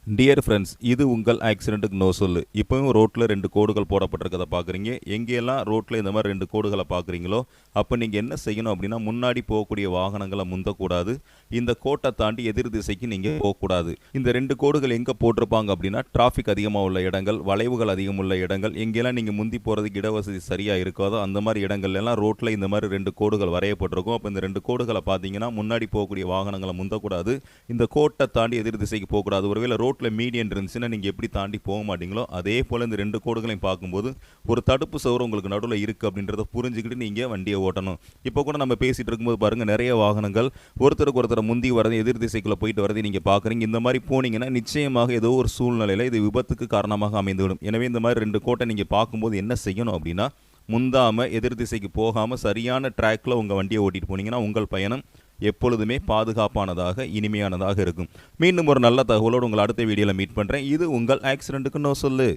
Dear friends, இது உங்கள் ஆக்சிடென்ட்டுக்கு no சொல்லு. இப்போவும் ரோட்டில் 2 கோடுகள் போடப்பட்டிருக்கதை பார்க்குறீங்க. எங்கெல்லாம் ரோட்டில் இந்த மாதிரி 2 கோடுகளை பார்க்குறீங்களோ அப்போ நீங்கள் என்ன செய்யணும் அப்படின்னா, முன்னாடி போகக்கூடிய வாகனங்களை முந்தக்கூடாது. இந்த கோட்டை தாண்டி எதிர் திசைக்கு நீங்கள் போகக்கூடாது. இந்த 2 கோடுகள் எங்கே போட்டிருப்பாங்க அப்படின்னா, டிராஃபிக் அதிகமாக உள்ள இடங்கள், வளைவுகள் அதிகம் உள்ள இடங்கள், எங்கெல்லாம் நீங்கள் முந்தி போகிறதுக்கு இடவசதி சரியாக இருக்காதோ அந்த மாதிரி இடங்கள்லாம் ரோட்டில் இந்த மாதிரி 2 கோடுகள் வரையப்பட்டிருக்கும். அப்போ இந்த 2 கோடுகளை பார்த்தீங்கன்னா, முன்னாடி போகக்கூடிய வாகனங்களை முந்தக்கூடாது. இந்த கோட்டை தாண்டி எதிர் திசைக்கு போகக்கூடாது. ஒருவேளை ரோட்டில் மீடியன் இருந்துச்சுன்னா நீங்கள் எப்படி தாண்டி போக மாட்டீங்களோ அதே போல் இந்த 2 கோடுகளையும் பார்க்கும்போது ஒரு தடுப்பு சவுறு உங்களுக்கு நடுவில் இருக்குது அப்படின்றத புரிஞ்சுக்கிட்டு நீங்கள் வண்டியை ஓட்டணும். இப்போ கூட நம்ம பேசிகிட்டு இருக்கும்போது பாருங்கள், நிறைய வாகனங்கள் ஒருத்தருக்கு ஒருத்தர் முந்தி வரது, எதிர் திசைக்குள்ளே போயிட்டு வரதை நீங்கள் பார்க்குறீங்க. இந்த மாதிரி போனீங்கன்னா நிச்சயமாக ஏதோ ஒரு சூழ்நிலையில் இது விபத்துக்கு காரணமாக அமைந்துவிடும். எனவே இந்த மாதிரி 2 கோட்டை நீங்கள் பார்க்கும்போது என்ன செய்யணும் அப்படின்னா, முந்தாமல் எதிர் திசைக்கு போகாமல் சரியான ட்ராக்கில் உங்கள் வண்டியை ஓட்டிகிட்டு போனீங்கன்னா உங்கள் பயணம் எப்பொழுதுமே பாதுகாப்பானதாக, இனிமையானதாக இருக்கும். மீண்டும் ஒரு நல்ல தகவலோடு உங்கள் அடுத்த வீடியோவில் மீட் பண்ணுறேன். இது உங்கள் ஆக்சிடென்ட்டுக்கு நோ சொல்லு.